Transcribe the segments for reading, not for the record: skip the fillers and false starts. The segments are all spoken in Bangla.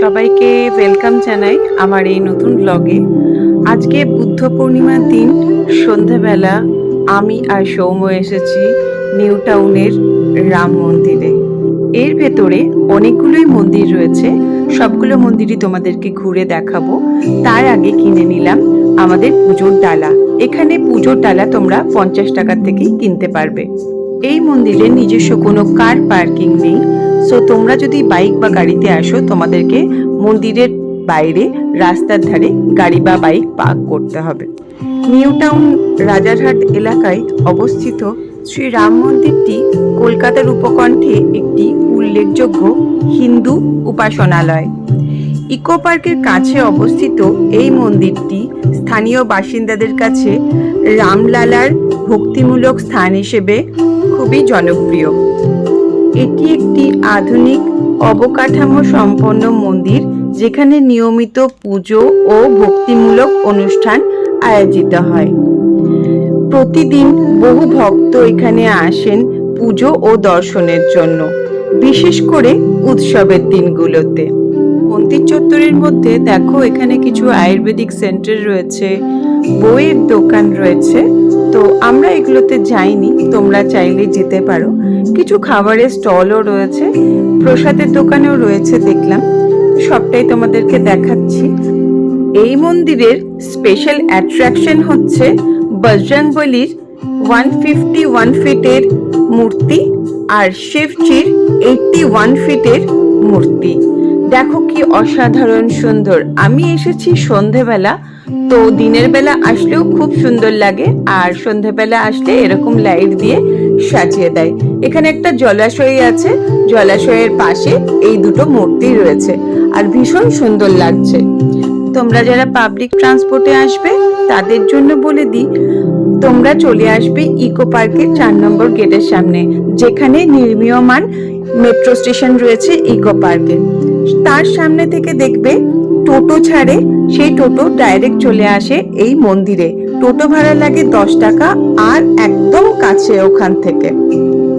সবাইকে ওয়েলকাম জানাই আমার এই নতুন ব্লগে। আজকে বুদ্ধ পূর্ণিমার দিন সন্ধ্যাবেলা আমি আর সৌম্য এসেছি নিউ টাউনের রাম মন্দিরে। এর ভেতরে অনেকগুলোই মন্দির রয়েছে, সবগুলো মন্দিরই তোমাদেরকে ঘুরে দেখাবো। তার আগে কিনে নিলাম আমাদের পুজোর ডালা। এখানে পুজোর ডালা তোমরা 50 টাকা থেকেই কিনতে পারবে। এই মন্দিরে নিজস্ব কোনো কার পার্কিং নেই, সো তোমরা যদি বাইক বা গাড়িতে আসো তোমাদেরকে মন্দিরের বাইরে রাস্তার ধারে গাড়ি বা বাইক পার্ক করতে হবে। নিউ টাউন রাজারহাট এলাকায় অবস্থিত শ্রী রাম মন্দিরটি কলকাতার উপকণ্ঠে একটি উল্লেখযোগ্য হিন্দু উপাসনালয়। ইকো পার্কের কাছে অবস্থিত এই মন্দিরটি স্থানীয় বাসিন্দাদের কাছে রামলালার ভক্তিমূলক স্থান হিসেবে খুবই জনপ্রিয়। এটি একটি আধুনিক অবকাঠামো সম্পন্ন মন্দির, যেখানে নিয়মিত পুজো ও ভক্তিমূলক অনুষ্ঠান আয়োজিত হয়। প্রতিদিন বহু ভক্ত এখানে আসেন পুজো ও দর্শনের জন্য, বিশেষ করে উৎসবের দিনগুলোতে। মন্দির চত্বরের মধ্যে দেখো এখানে কিছু আয়ুর্বেদিক সেন্টার রয়েছে, বইয়ের দোকান রয়েছে। তো আমরা এগুলোতে যাইনি, তোমরা চাইলে যেতে পারো। কিছু খাবারের স্টলও রয়েছে, প্রসাদের দোকানেও রয়েছে দেখলাম। সবটাই তোমাদেরকে দেখাচ্ছি। এই মন্দিরের স্পেশাল অ্যাট্রাকশন হচ্ছে বজরংবলীর 151 ফিটের মূর্তি আর শিবজির 81 ফিটের মূর্তি। দেখো কি অসাধারণ সুন্দর। আমি এসেছি সন্ধেবেলা, তো দিনের বেলা আসলেও খুব সুন্দর লাগে, আর সন্ধেবেলা আসলে এরকম লাইট দিয়ে সাজিয়ে দেয়। এখানে একটা জলাশয় আছে, জলাশয়ের পাশে এই দুটো মূর্তি রয়েছে, আর ভীষণ সুন্দর লাগছে। তোমরা যারা পাবলিক ট্রান্সপোর্টে আসবে তাদের জন্য বলে দিই, তোমরা চলে আসবে ইকো পার্কের 4 নম্বর গেটের সামনে, যেখানে নির্মীয়মান মেট্রো স্টেশন রয়েছে ইকো পার্কে। তার সামনে থেকে দেখবে টোটো ছাড়ে, সেই টোটো ডাইরেক্ট চলে আসে এই মন্দিরে। টোটো ভাড়া লাগে 10 টাকা, আর একদম কাছে ওখান থেকে।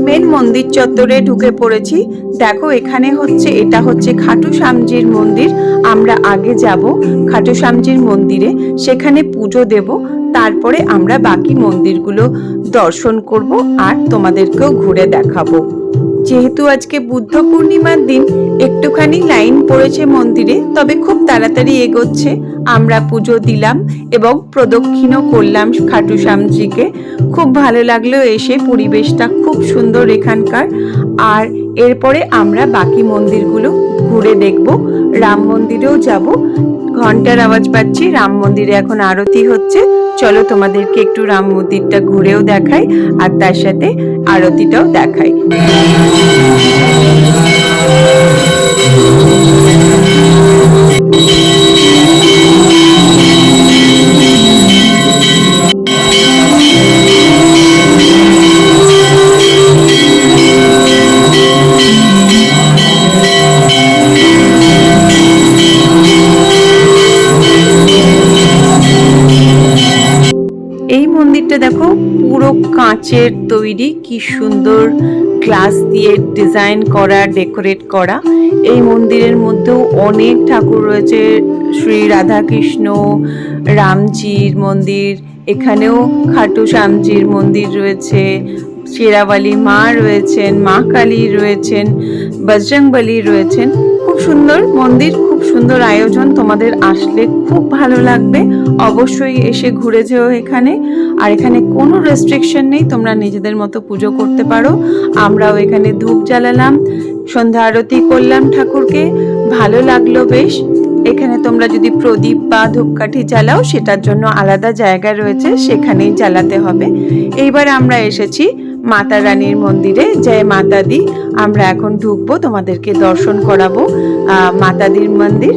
মেন মন্দির চত্বরে ঢুকে পড়েছি। দেখো এখানে এটা হচ্ছে খাটু শ্যামজির মন্দির। আমরা আগে যাব খাটু শ্যামজির মন্দিরে, সেখানে পুজো দেব, তারপরে আমরা বাকি মন্দিরগুলো দর্শন করব আর তোমাদেরকেও ঘুরে দেখাবো। যেহেতু আজকে বুদ্ধ পূর্ণিমার দিন, একটুখানি লাইন পড়েছে মন্দিরে, তবে খুব তাড়াতাড়ি এগোচ্ছে। আমরা পুজো দিলাম এবং প্রদক্ষিণও করলাম খাটু শ্যামজিকে। খুব ভালো লাগলো এসে, পরিবেশটা খুব সুন্দর এখানকার। আর এরপরে আমরা বাকি মন্দিরগুলো ঘুরে দেখব। রাম মন্দিরেও যাব। ঘন্টার আওয়াজ পাচ্ছি, রাম মন্দিরে এখন আরতি হচ্ছে। চলো তোমাদেরকে একটু রাম মন্দিরটা ঘুরেও দেখাই, আর তার সাথে আরতিটাও দেখাই। এই মন্দিরটা দেখো পুরো কাঁচের তৈরি, কি সুন্দর গ্লাস দিয়ে ডিজাইন করা, ডেকোরেট করা। এই মন্দিরের মধ্যেও অনেক ঠাকুর রয়েছে, শ্রী রাধা কৃষ্ণ, রামজির মন্দির, এখানেও খাটু শ্যামজির মন্দির রয়েছে, শেরাওয়ালি মা রয়েছেন, মা কালী রয়েছেন, বজরংবলী রয়েছেন। খুব সুন্দর মন্দির, খুব সুন্দর আয়োজন। তোমাদের আসলে খুব ভালো লাগবে, অবশ্যই এসে ঘুরে যেও এখানে। আর এখানে কোনো রেস্ট্রিকশন নেই, তোমরা নিজেদের মতো পুজো করতে পারো। আমরাও এখানে ধূপ জ্বালালাম, সন্ধ্যা আরতি করলাম ঠাকুরকে, ভালো লাগলো বেশ। এখানে তোমরা যদি প্রদীপ বা ধূপকাঠি জ্বালাও, সেটার জন্য আলাদা জায়গা রয়েছে, সেখানেই জ্বালাতে হবে। এইবার আমরা এসেছি মাতা রানীর মন্দিরে, জয় মাতা দি। আমরা এখন ঢুকবো, তোমাদেরকে দর্শন করাবো মাতাদির মন্দির।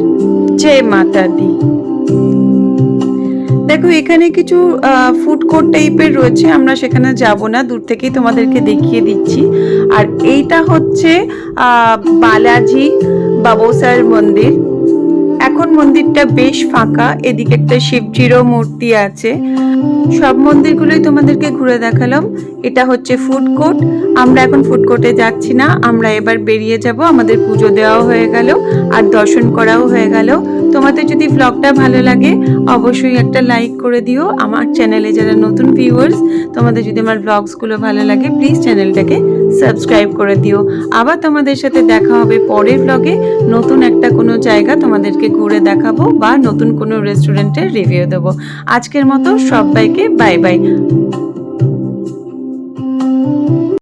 জয় মাতা দি। দেখো এখানে কিছু ফুড কোর্ট টাইপের রয়েছে, আমরা সেখানে যাব না, দূর থেকেই তোমাদেরকে দেখিয়ে দিচ্ছি। আর এইটা হচ্ছে বালাজি বাবুসার মন্দির। এখন মন্দিরটা বেশ ফাঁকা, এদিকে একটা শিবজিরও মূর্তি আছে। সব মন্দিরগুলোই তোমাদেরকে ঘুরে দেখালাম। এটা হচ্ছে ফুড কোর্ট। আমরা এখন ফুড কোর্টে যাচ্ছি না, আমরা এবার বেরিয়ে যাব। আমাদের পুজো দেওয়াও হয়ে গেল আর দর্শন করাও হয়ে গেল। তোমাদের যদি ব্লগটা ভালো লাগে অবশ্যই একটা লাইক করে দিও। আমার চ্যানেলে যারা নতুন ভিউয়ার্স, তোমাদের যদি আমার ব্লগসগুলো ভালো লাগে প্লিজ চ্যানেলটাকে সাবস্ক্রাইব করে দিও। আবার তোমাদের সাথে দেখা হবে পরের ব্লগে। নতুন একটা কোনো জায়গা তোমাদেরকে ঘুরে দেখাবো বা নতুন কোনো রেস্টুরেন্টের রিভিউ দেবো। আজকের মতো সবাইকে বাই বাই।